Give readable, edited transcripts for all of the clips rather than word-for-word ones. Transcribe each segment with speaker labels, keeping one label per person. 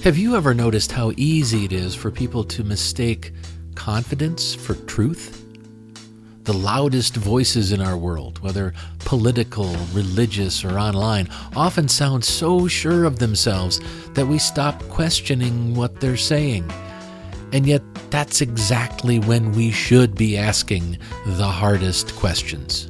Speaker 1: Have you ever noticed how easy it is for people to mistake confidence for truth? The loudest voices in our world, whether political, religious, or online, often sound so sure of themselves that we stop questioning what they're saying. And yet, that's exactly when we should be asking the hardest questions.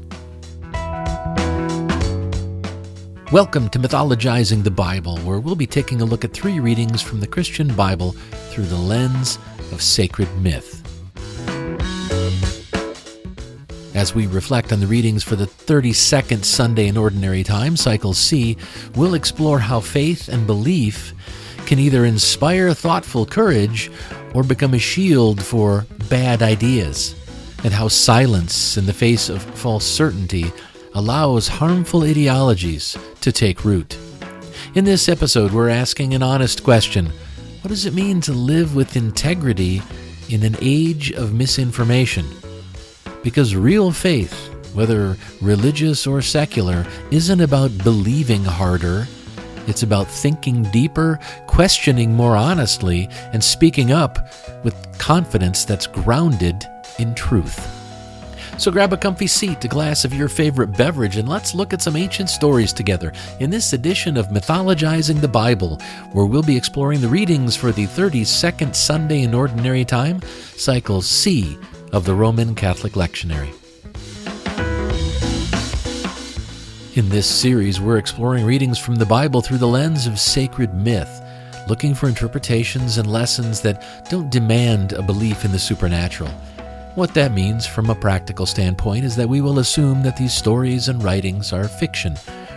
Speaker 1: Welcome to Mythologizing the Bible, where we'll be taking a look at 3 readings from the Christian Bible through the lens of sacred myth. As we reflect on the readings for the 32nd Sunday in Ordinary Time, Cycle C, we'll explore how faith and belief can either inspire thoughtful courage or become a shield for bad ideas, and how silence in the face of false certainty allows harmful ideologies to take root. In this episode, we're asking an honest question. What does it mean to live with integrity in an age of misinformation? Because real faith, whether religious or secular, isn't about believing harder. It's about thinking deeper, questioning more honestly, and speaking up with confidence that's grounded in truth. So grab a comfy seat, a glass of your favorite beverage, and let's look at some ancient stories together in this edition of Mythologizing the Bible, where we'll be exploring the readings for the 32nd Sunday in Ordinary Time, Cycle C of the Roman Catholic Lectionary. In this series, we're exploring readings from the Bible through the lens of sacred myth, looking for interpretations and lessons that don't demand a belief in the supernatural. What that means from a practical standpoint is that we will assume that these stories and writings are fiction,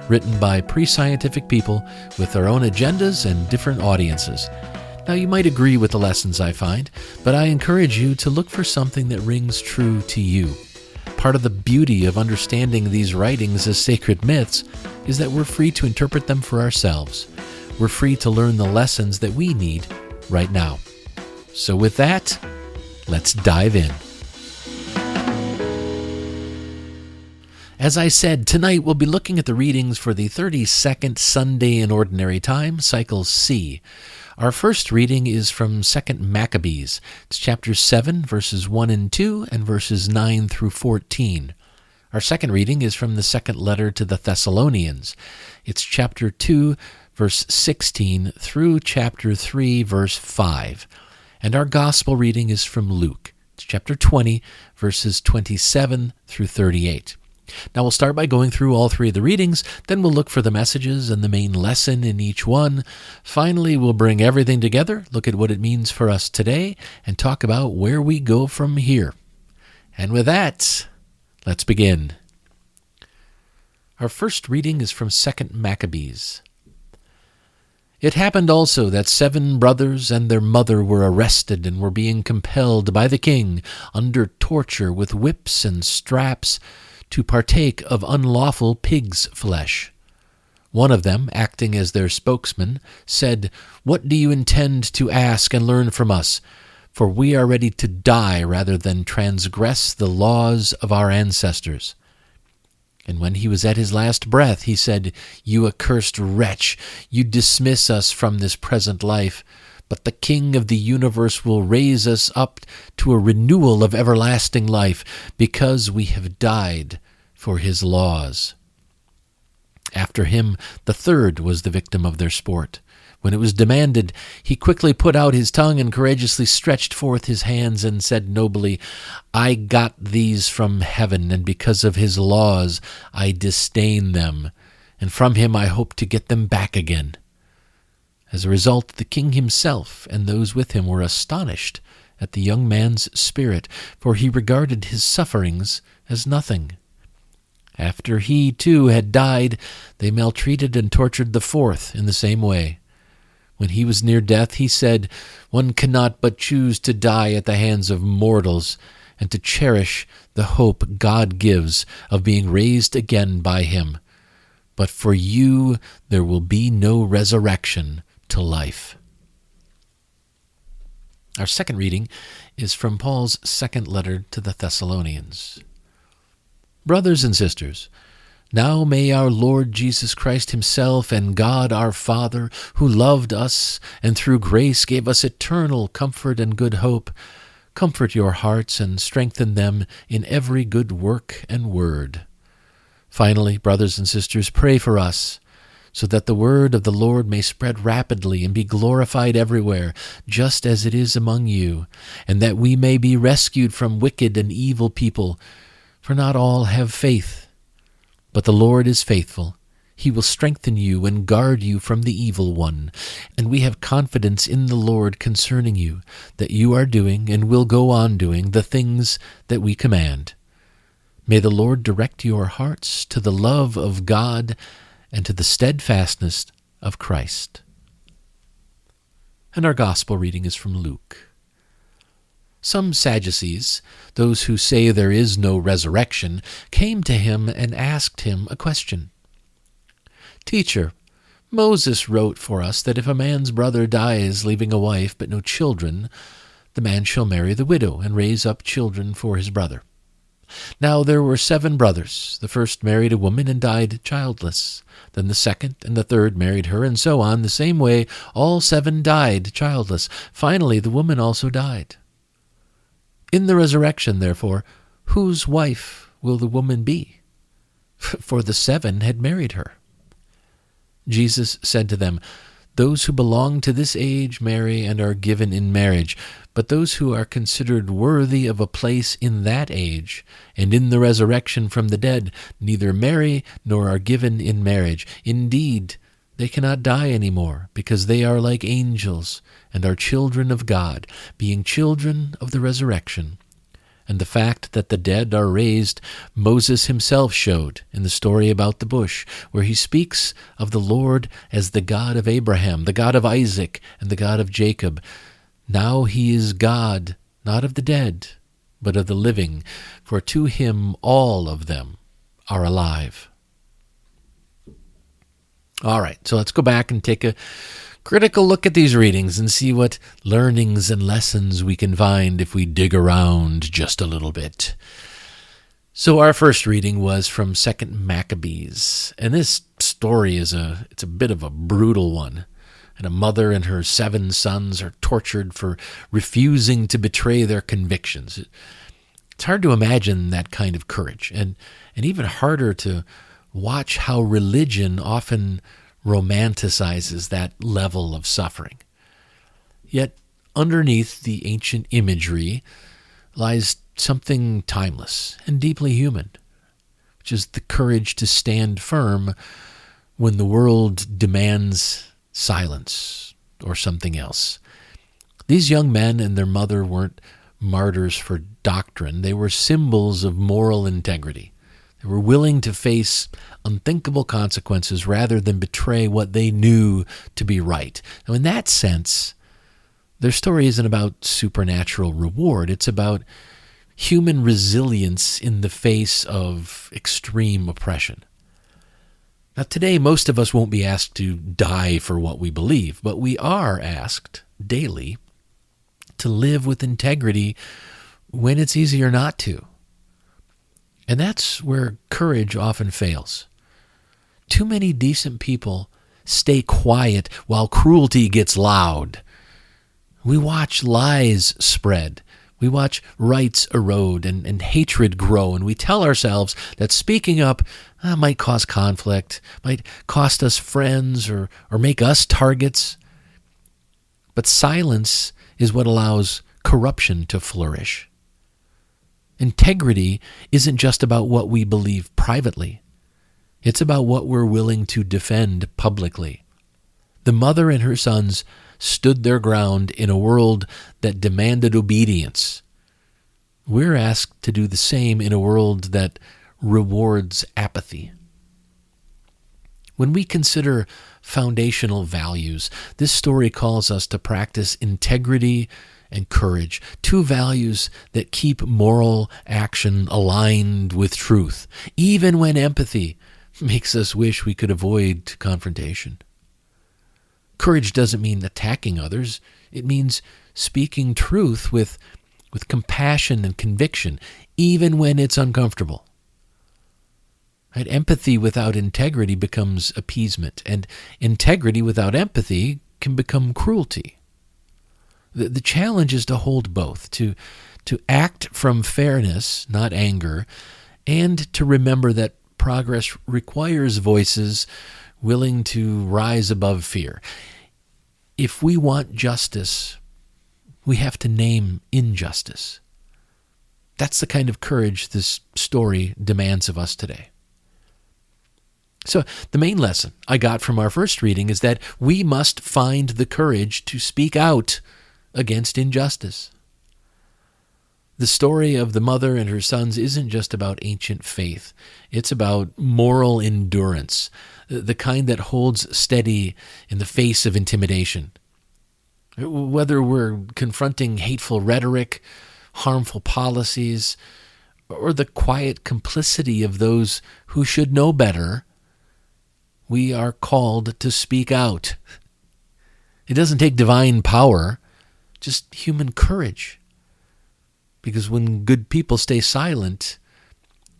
Speaker 1: written by pre-scientific people with their own agendas and different audiences. Now, you might agree with the lessons I find, but I encourage you to look for something that rings true to you. Part of the beauty of understanding these writings as sacred myths is that we're free to interpret them for ourselves. We're free to learn the lessons that we need right now. So with that, let's dive in. As I said, tonight we'll be looking at the readings for the 32nd Sunday in Ordinary Time, Cycle C. Our first reading is from 2 Maccabees. It's chapter 7, verses 1 and 2, and verses 9 through 14. Our second reading is from the second letter to the Thessalonians. It's chapter 2, verse 16, through chapter 3, verse 5. And our gospel reading is from Luke. It's chapter 20, verses 27 through 38. Now we'll start by going through all 3 of the readings, then we'll look for the messages and the main lesson in each one. Finally, we'll bring everything together, look at what it means for us today, and talk about where we go from here. And with that, let's begin. Our first reading is from 2 Maccabees. It happened also that 7 brothers and their mother were arrested and were being compelled by the king under torture with whips and straps to partake of unlawful pig's flesh. One of them, acting as their spokesman, said, "What do you intend to ask and learn from us? For we are ready to die rather than transgress the laws of our ancestors." And when he was at his last breath, he said, "You accursed wretch, you dismiss us from this present life, but the King of the universe will raise us up to a renewal of everlasting life, because we have died for his laws." After him, the third was the victim of their sport. When it was demanded, he quickly put out his tongue and courageously stretched forth his hands and said nobly, "I got these from heaven, and because of his laws I disdain them, and from him I hope to get them back again." As a result, the king himself and those with him were astonished at the young man's spirit, for he regarded his sufferings as nothing. After he, too, had died, they maltreated and tortured the fourth in the same way. When he was near death, he said, "One cannot but choose to die at the hands of mortals, and to cherish the hope God gives of being raised again by him. But for you there will be no resurrection to life." Our second reading is from Paul's second letter to the Thessalonians. Brothers and sisters, Now may our Lord Jesus Christ himself and God our Father, who loved us and through grace gave us eternal comfort and good hope, comfort your hearts and strengthen them in every good work and word. Finally, brothers and sisters, pray for us, so that the word of the Lord may spread rapidly and be glorified everywhere, just as it is among you, and that we may be rescued from wicked and evil people, for not all have faith. But the Lord is faithful. He will strengthen you and guard you from the evil one. And we have confidence in the Lord concerning you, that you are doing and will go on doing the things that we command. May the Lord direct your hearts to the love of God and to the steadfastness of Christ. And our gospel reading is from Luke. Some Sadducees, those who say there is no resurrection, came to him and asked him a question. Teacher, Moses wrote for us that if a man's brother dies leaving a wife but no children, the man shall marry the widow and raise up children for his brother. Now there were 7 brothers. The first married a woman and died childless. Then the second and the third married her, and so on. The same way, all 7 died childless. Finally, the woman also died. In the resurrection, therefore, whose wife will the woman be? For the 7 had married her. Jesus said to them, Those who belong to this age marry and are given in marriage, but those who are considered worthy of a place in that age and in the resurrection from the dead neither marry nor are given in marriage. Indeed, they cannot die any more, because they are like angels and are children of God, being children of the resurrection. And the fact that the dead are raised, Moses himself showed in the story about the bush, where he speaks of the Lord as the God of Abraham, the God of Isaac, and the God of Jacob. Now he is God, not of the dead, but of the living, for to him all of them are alive. All right, so let's go back and take a critical look at these readings and see what learnings and lessons we can find if we dig around just a little bit. So our first reading was from 2 Maccabees, and this story is a bit of a brutal one. And a mother and her 7 sons are tortured for refusing to betray their convictions. It's hard to imagine that kind of courage, and even harder to watch how religion often romanticizes that level of suffering. Yet underneath the ancient imagery lies something timeless and deeply human, which is the courage to stand firm when the world demands silence or something else. These young men and their mother weren't martyrs for doctrine. They were symbols of moral integrity. They were willing to face unthinkable consequences rather than betray what they knew to be right. Now, in that sense, their story isn't about supernatural reward. It's about human resilience in the face of extreme oppression. Now, today, most of us won't be asked to die for what we believe, but we are asked daily to live with integrity when it's easier not to. And that's where courage often fails. Too many decent people stay quiet while cruelty gets loud. We watch lies spread. We watch rights erode and hatred grow, and we tell ourselves that speaking up might cause conflict, might cost us friends or make us targets. But silence is what allows corruption to flourish. Integrity isn't just about what we believe privately. It's about what we're willing to defend publicly. The mother and her sons stood their ground in a world that demanded obedience. We're asked to do the same in a world that rewards apathy. When we consider foundational values, this story calls us to practice integrity and courage, 2 values that keep moral action aligned with truth, even when empathy makes us wish we could avoid confrontation. Courage doesn't mean attacking others. It means speaking truth with compassion and conviction, even when it's uncomfortable. Right? Empathy without integrity becomes appeasement, and integrity without empathy can become cruelty. The challenge is to hold both, to act from fairness, not anger, and to remember that progress requires voices willing to rise above fear. If we want justice, we have to name injustice. That's the kind of courage this story demands of us today. So the main lesson I got from our first reading is that we must find the courage to speak out against injustice. The story of the mother and her sons isn't just about ancient faith. It's about moral endurance, the kind that holds steady in the face of intimidation. Whether we're confronting hateful rhetoric, harmful policies, or the quiet complicity of those who should know better, we are called to speak out. It doesn't take divine power, just human courage. Because when good people stay silent,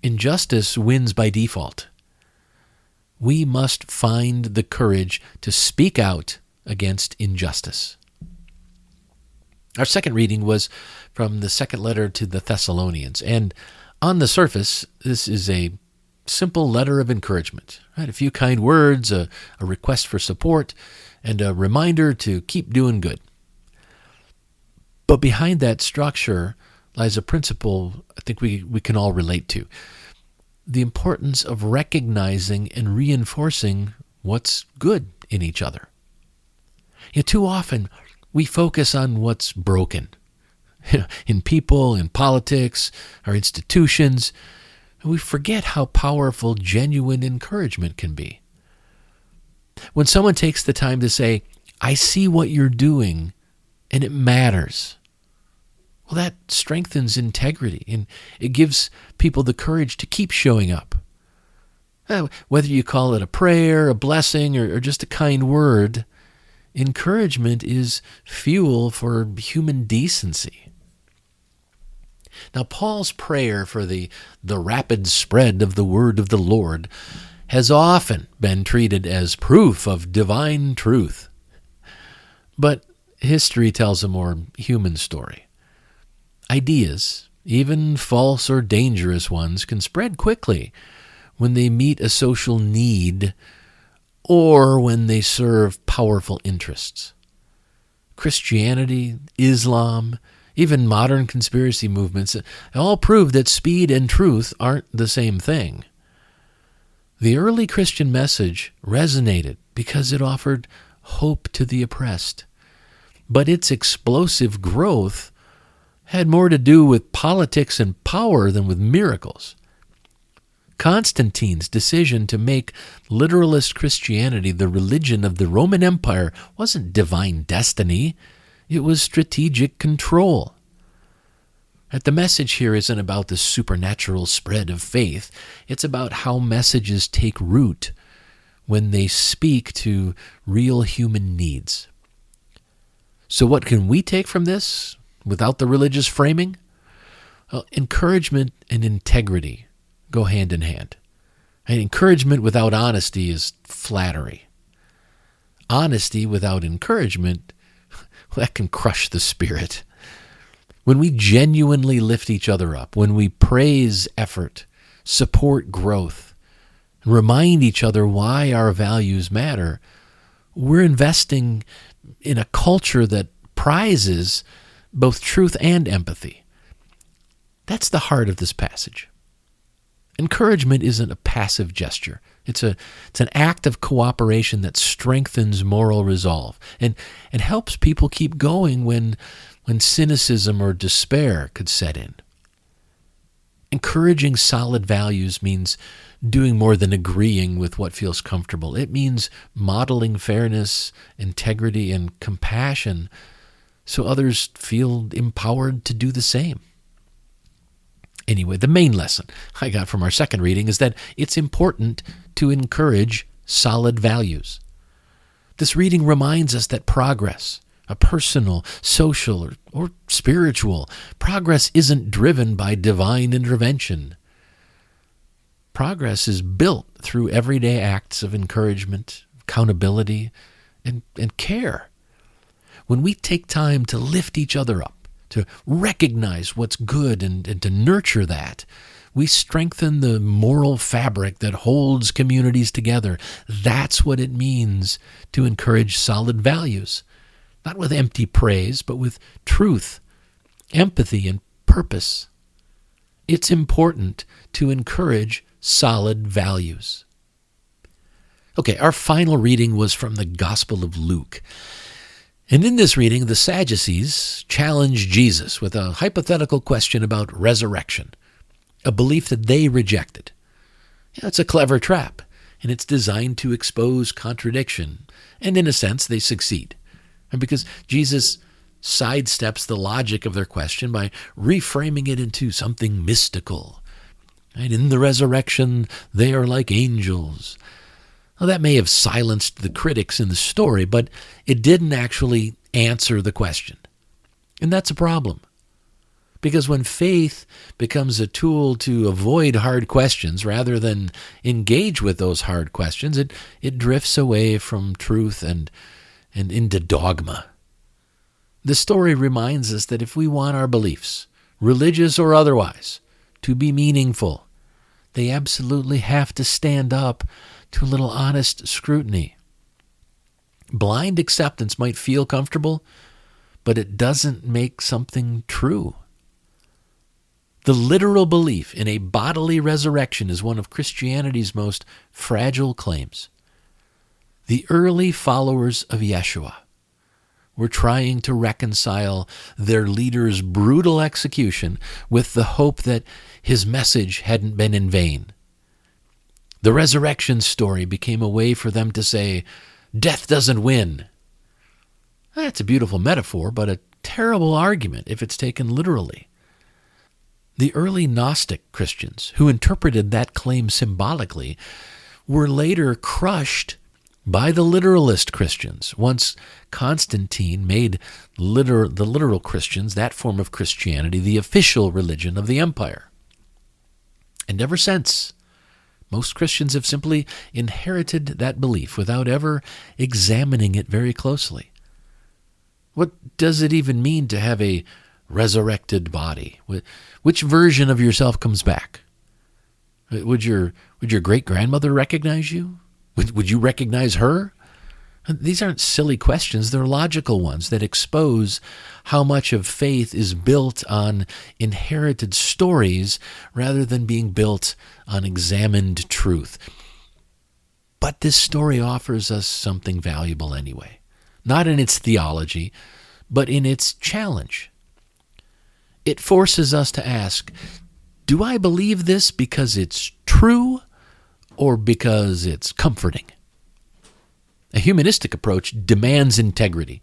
Speaker 1: injustice wins by default. We must find the courage to speak out against injustice. Our second reading was from the second letter to the Thessalonians. And on the surface, this is a simple letter of encouragement. Right? A few kind words, a request for support, and a reminder to keep doing good. But behind that structure lies a principle I think we can all relate to. The importance of recognizing and reinforcing what's good in each other. Too often, we focus on what's broken in people, in politics, our institutions. We forget how powerful genuine encouragement can be. When someone takes the time to say, I see what you're doing, and it matters, well, that strengthens integrity, and it gives people the courage to keep showing up. Whether you call it a prayer, a blessing, or just a kind word, encouragement is fuel for human decency. Now, Paul's prayer for the rapid spread of the word of the Lord has often been treated as proof of divine truth. But history tells a more human story. Ideas, even false or dangerous ones, can spread quickly when they meet a social need or when they serve powerful interests. Christianity, Islam, even modern conspiracy movements all prove that speed and truth aren't the same thing. The early Christian message resonated because it offered hope to the oppressed, but its explosive growth had more to do with politics and power than with miracles. Constantine's decision to make literalist Christianity the religion of the Roman Empire wasn't divine destiny. It was strategic control. The message here isn't about the supernatural spread of faith. It's about how messages take root when they speak to real human needs. So what can we take from this without the religious framing? Well, encouragement and integrity go hand in hand. And encouragement without honesty is flattery. Honesty without encouragement, that can crush the spirit. When we genuinely lift each other up, when we praise effort, support growth, and remind each other why our values matter, we're investing in a culture that prizes both truth and empathy. That's the heart of this passage. Encouragement isn't a passive gesture. It's an act of cooperation that strengthens moral resolve and helps people keep going when cynicism or despair could set in. Encouraging solid values means doing more than agreeing with what feels comfortable. It means modeling fairness, integrity, and compassion so others feel empowered to do the same. Anyway, the main lesson I got from our second reading is that it's important to encourage solid values. This reading reminds us that progress, a personal, social, or spiritual, progress isn't driven by divine intervention. progress is built through everyday acts of encouragement, accountability, and care. When we take time to lift each other up, to recognize what's good and to nurture that, we strengthen the moral fabric that holds communities together. That's what it means to encourage solid values, not with empty praise, but with truth, empathy, and purpose. It's important to encourage solid values. Okay, our final reading was from the Gospel of Luke. And in this reading, the Sadducees challenge Jesus with a hypothetical question about resurrection, a belief that they rejected. It's a clever trap, and it's designed to expose contradiction. And in a sense, they succeed. And because Jesus sidesteps the logic of their question by reframing it into something mystical. And in the resurrection, they are like angels. Well, that may have silenced the critics in the story, but it didn't actually answer the question. And that's a problem. Because when faith becomes a tool to avoid hard questions rather than engage with those hard questions, it drifts away from truth and into dogma. The story reminds us that if we want our beliefs, religious or otherwise, to be meaningful, they absolutely have to stand up to a little honest scrutiny. Blind acceptance might feel comfortable, but it doesn't make something true. The literal belief in a bodily resurrection is one of Christianity's most fragile claims. The early followers of Yeshua were trying to reconcile their leader's brutal execution with the hope that his message hadn't been in vain. The resurrection story became a way for them to say, death doesn't win. That's a beautiful metaphor, but a terrible argument if it's taken literally. The early Gnostic Christians, who interpreted that claim symbolically, were later crushed by the literalist Christians. Once Constantine made the literal Christians, that form of Christianity, the official religion of the empire. And ever since, most Christians have simply inherited that belief without ever examining it very closely. What does it even mean to have a resurrected body? Which version of yourself comes back? Would your great-grandmother recognize you? Would you recognize her? These aren't silly questions. They're logical ones that expose how much of faith is built on inherited stories rather than being built on examined truth. But this story offers us something valuable anyway. Not in its theology, but in its challenge. It forces us to ask, do I believe this because it's true or because it's comforting? A humanistic approach demands integrity,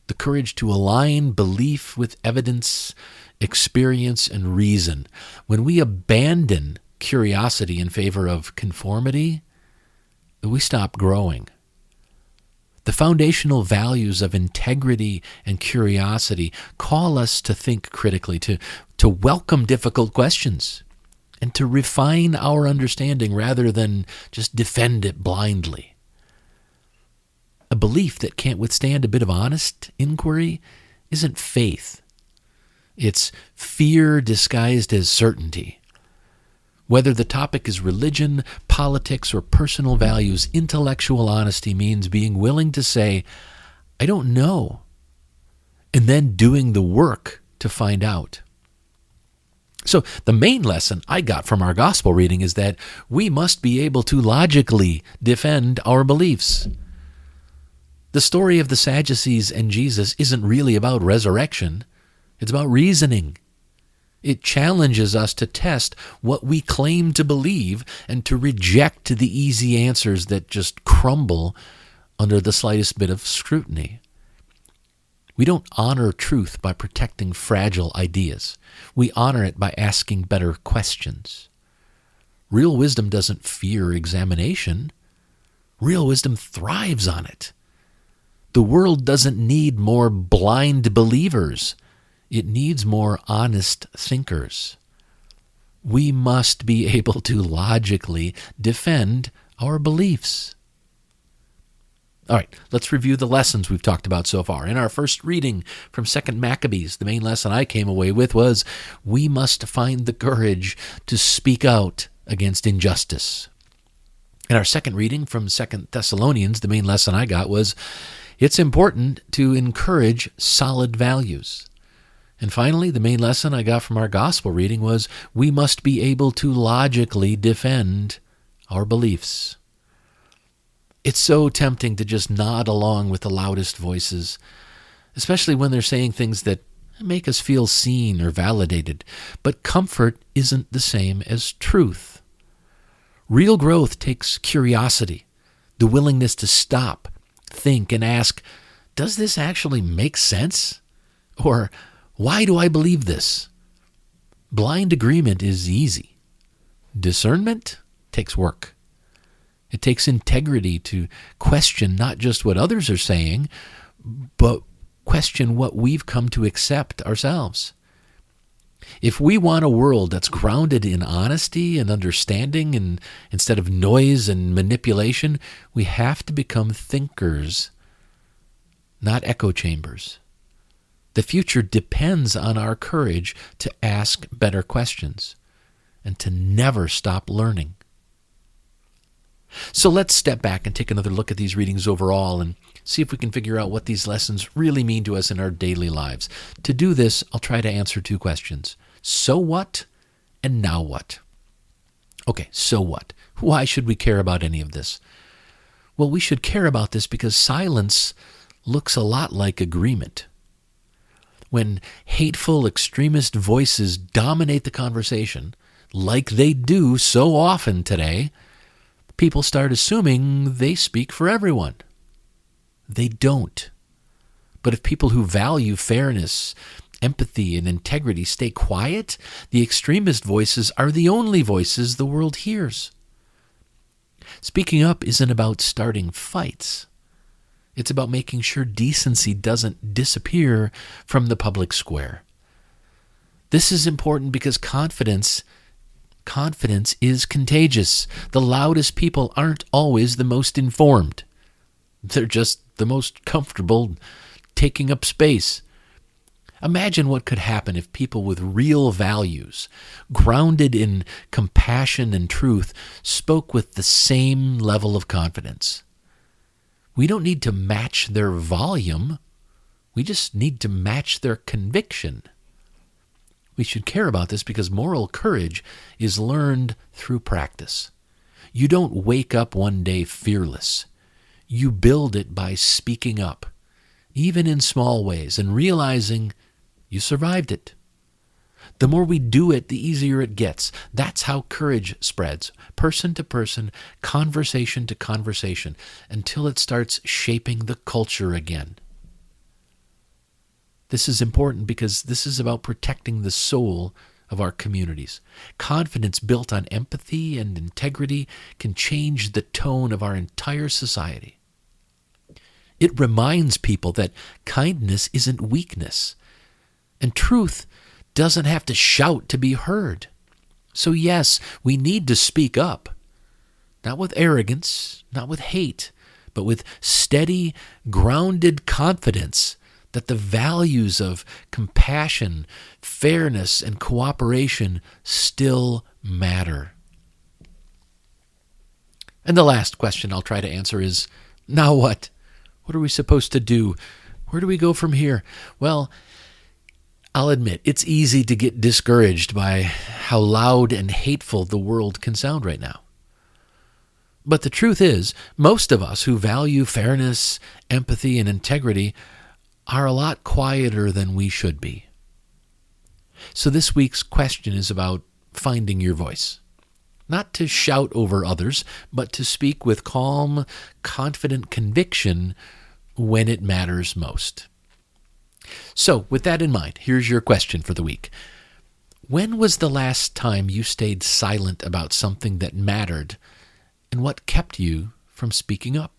Speaker 1: the courage to align belief with evidence, experience, and reason. When we abandon curiosity in favor of conformity, we stop growing. The foundational values of integrity and curiosity call us to think critically, to welcome difficult questions, and to refine our understanding rather than just defend it blindly. A belief that can't withstand a bit of honest inquiry isn't faith. It's fear disguised as certainty. Whether the topic is religion, politics, or personal values, intellectual honesty means being willing to say, I don't know, and then doing the work to find out. So the main lesson I got from our gospel reading is that we must be able to logically defend our beliefs. The story of the Sadducees and Jesus isn't really about resurrection. It's about reasoning. It challenges us to test what we claim to believe and to reject the easy answers that just crumble under the slightest bit of scrutiny. We don't honor truth by protecting fragile ideas. We honor it by asking better questions. Real wisdom doesn't fear examination. Real wisdom thrives on it. The world doesn't need more blind believers. It needs more honest thinkers. we must be able to logically defend our beliefs. All right, let's review the lessons we've talked about so far. In our first reading from 2nd Maccabees, the main lesson I came away with was we must find the courage to speak out against injustice. In our second reading from 2nd Thessalonians, the main lesson I got was it's important to encourage solid values. And finally, the main lesson I got from our gospel reading was we must be able to logically defend our beliefs. It's so tempting to just nod along with the loudest voices, especially when they're saying things that make us feel seen or validated. But comfort isn't the same as truth. Real growth takes curiosity, the willingness to stop, think, and ask, does this actually make sense? Or, why do I believe this? Blind agreement is easy. Discernment takes work. It takes integrity to question not just what others are saying, but question what we've come to accept ourselves. If we want a world that's grounded in honesty and understanding and instead of noise and manipulation, we have to become thinkers, not echo chambers. The future depends on our courage to ask better questions and to never stop learning. So let's step back and take another look at these readings overall and see if we can figure out what these lessons really mean to us in our daily lives. To do this, I'll try to answer two questions. So what and now what? Okay, so what? Why should we care about any of this? Well, we should care about this because silence looks a lot like agreement. When hateful extremist voices dominate the conversation, like they do so often today, people start assuming they speak for everyone. They don't. But if people who value fairness, empathy, and integrity stay quiet, the extremist voices are the only voices the world hears. Speaking up isn't about starting fights. It's about making sure decency doesn't disappear from the public square. This is important because confidence is contagious. The loudest people aren't always the most informed. They're just the most comfortable taking up space. Imagine what could happen if people with real values, grounded in compassion and truth, spoke with the same level of confidence. We don't need to match their volume. We just need to match their conviction. We should care about this because moral courage is learned through practice. You don't wake up one day fearless. You build it by speaking up, even in small ways, and realizing you survived it. The more we do it, the easier it gets. That's how courage spreads, person to person, conversation to conversation, until it starts shaping the culture again. This is important because this is about protecting the soul of our communities. Confidence built on empathy and integrity can change the tone of our entire society. It reminds people that kindness isn't weakness, and truth doesn't have to shout to be heard. So yes, we need to speak up, not with arrogance, not with hate, but with steady, grounded confidence that the values of compassion, fairness, and cooperation still matter. And the last question I'll try to answer is, now what? What are we supposed to do? Where do we go from here? Well, I'll admit, it's easy to get discouraged by how loud and hateful the world can sound right now. But the truth is, most of us who value fairness, empathy, and integrity are a lot quieter than we should be. So this week's question is about finding your voice. Not to shout over others, but to speak with calm, confident conviction when it matters most. So, with that in mind, here's your question for the week. When was the last time you stayed silent about something that mattered, and what kept you from speaking up?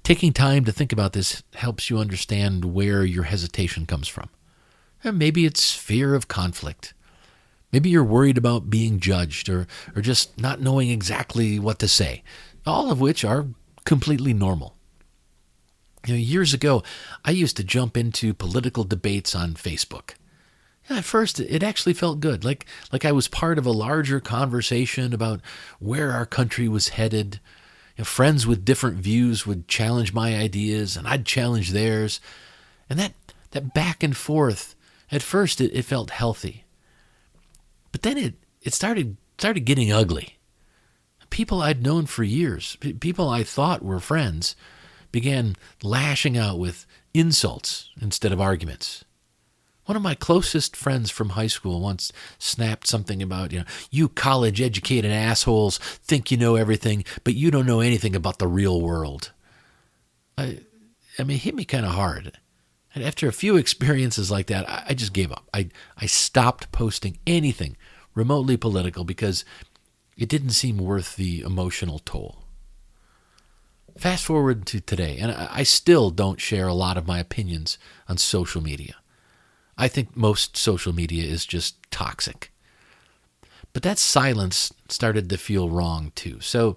Speaker 1: Taking time to think about this helps you understand where your hesitation comes from. And maybe it's fear of conflict. Maybe you're worried about being judged or just not knowing exactly what to say, all of which are completely normal. Years ago, I used to jump into political debates on Facebook. At first, it actually felt good, like I was part of a larger conversation about where our country was headed. Friends with different views would challenge my ideas, and I'd challenge theirs. And that back and forth, at first, it felt healthy. But then it started getting ugly. People I'd known for years, people I thought were friends, began lashing out with insults instead of arguments. One of my closest friends from high school once snapped something about, you college-educated assholes think you know everything, but you don't know anything about the real world. It hit me kind of hard. And after a few experiences like that, I just gave up. I stopped posting anything remotely political because it didn't seem worth the emotional toll. Fast forward to today, and I still don't share a lot of my opinions on social media. I think most social media is just toxic. But that silence started to feel wrong too. So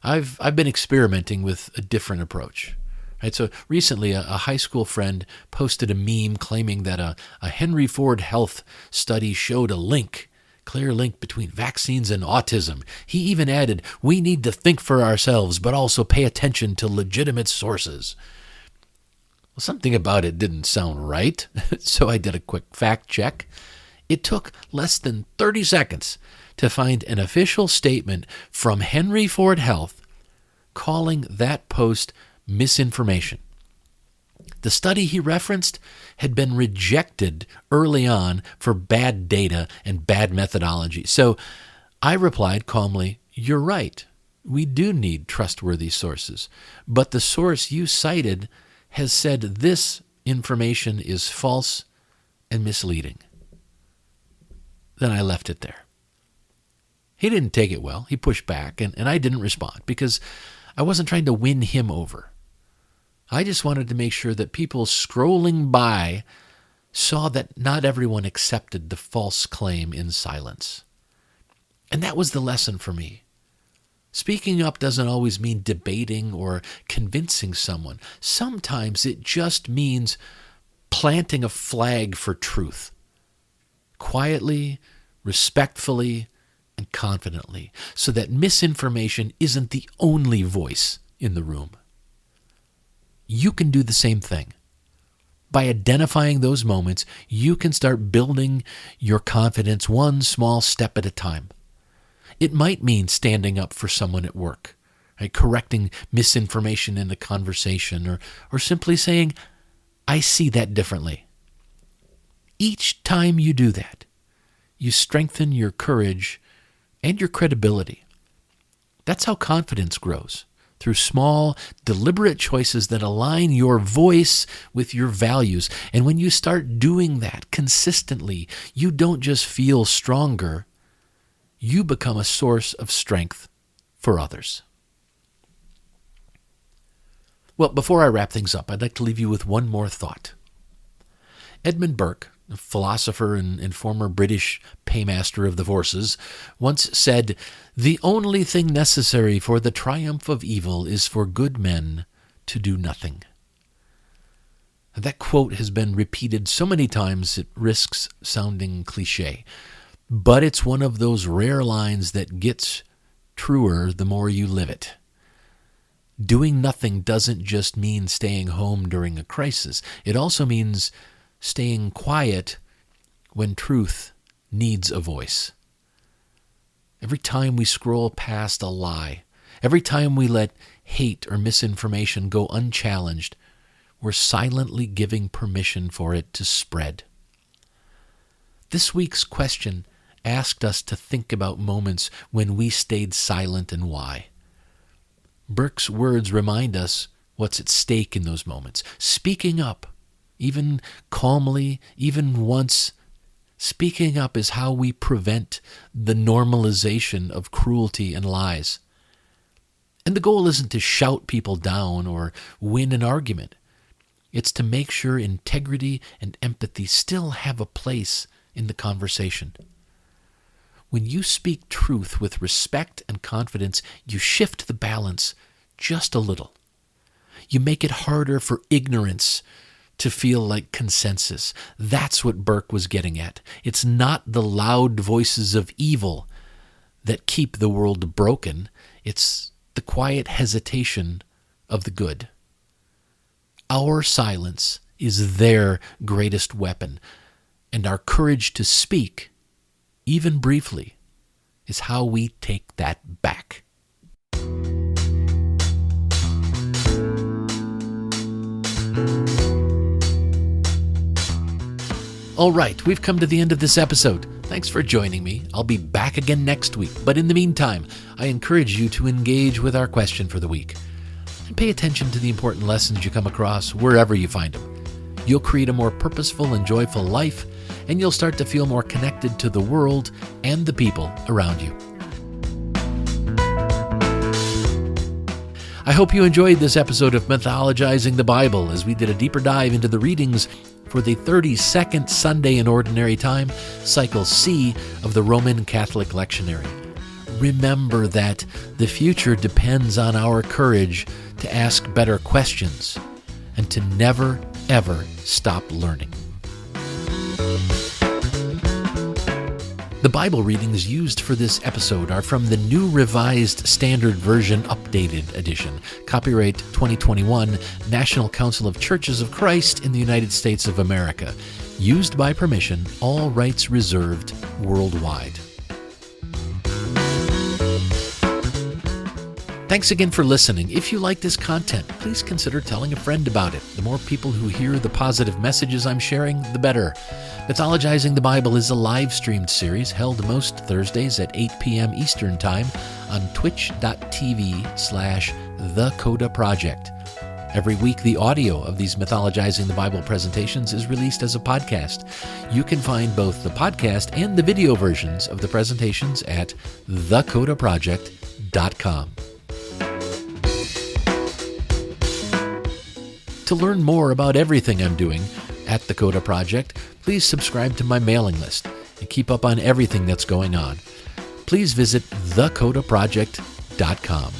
Speaker 1: I've been experimenting with a different approach. Right? So recently a high school friend posted a meme claiming that a Henry Ford Health study showed a clear link between vaccines and autism. He even added, "We need to think for ourselves, but also pay attention to legitimate sources." Well, something about it didn't sound right, so I did a quick fact check. It took less than 30 seconds to find an official statement from Henry Ford Health calling that post misinformation. The study he referenced had been rejected early on for bad data and bad methodology. So I replied calmly, "You're right. We do need trustworthy sources. But the source you cited has said this information is false and misleading." Then I left it there. He didn't take it well. He pushed back, and I didn't respond because I wasn't trying to win him over. I just wanted to make sure that people scrolling by saw that not everyone accepted the false claim in silence. And that was the lesson for me. Speaking up doesn't always mean debating or convincing someone. Sometimes it just means planting a flag for truth. Quietly, respectfully, and confidently, so that misinformation isn't the only voice in the room. You can do the same thing. By identifying those moments, you can start building your confidence one small step at a time. It might mean standing up for someone at work, right? Correcting misinformation in a conversation, or simply saying, "I see that differently." Each time you do that, you strengthen your courage and your credibility. That's how confidence grows, through small, deliberate choices that align your voice with your values. And when you start doing that consistently, you don't just feel stronger, you become a source of strength for others. Well, before I wrap things up, I'd like to leave you with one more thought. Edmund Burke, a philosopher and former British paymaster of the forces, once said, "The only thing necessary for the triumph of evil is for good men to do nothing." And that quote has been repeated so many times it risks sounding cliche. But it's one of those rare lines that gets truer the more you live it. Doing nothing doesn't just mean staying home during a crisis. It also means staying quiet when truth needs a voice. Every time we scroll past a lie, every time we let hate or misinformation go unchallenged, we're silently giving permission for it to spread. This week's question asked us to think about moments when we stayed silent and why. Burke's words remind us what's at stake in those moments. Speaking up, even calmly, even once, speaking up is how we prevent the normalization of cruelty and lies. And the goal isn't to shout people down or win an argument. It's to make sure integrity and empathy still have a place in the conversation. When you speak truth with respect and confidence, you shift the balance just a little. You make it harder for ignorance to feel like consensus. That's what Burke was getting at. It's not the loud voices of evil that keep the world broken. It's the quiet hesitation of the good. Our silence is their greatest weapon, and our courage to speak, even briefly, is how we take that back. All right, we've come to the end of this episode. Thanks for joining me. I'll be back again next week. But in the meantime, I encourage you to engage with our question for the week. And pay attention to the important lessons you come across wherever you find them. You'll create a more purposeful and joyful life, and you'll start to feel more connected to the world and the people around you. I hope you enjoyed this episode of Mythologizing the Bible as we did a deeper dive into the readings for the 32nd Sunday in Ordinary Time, Cycle C of the Roman Catholic Lectionary. Remember that the future depends on our courage to ask better questions and to never, ever stop learning. The Bible readings used for this episode are from the New Revised Standard Version Updated Edition, copyright 2021, National Council of Churches of Christ in the United States of America. Used by permission, all rights reserved worldwide. Thanks again for listening. If you like this content, please consider telling a friend about it. The more people who hear the positive messages I'm sharing, the better. Mythologizing the Bible is a live-streamed series held most Thursdays at 8 p.m. Eastern Time on twitch.tv/thecodaproject. Every week, the audio of these Mythologizing the Bible presentations is released as a podcast. You can find both the podcast and the video versions of the presentations at thecodaproject.com. To learn more about everything I'm doing at the Coda Project, please subscribe to my mailing list and keep up on everything that's going on. Please visit thecodaproject.com.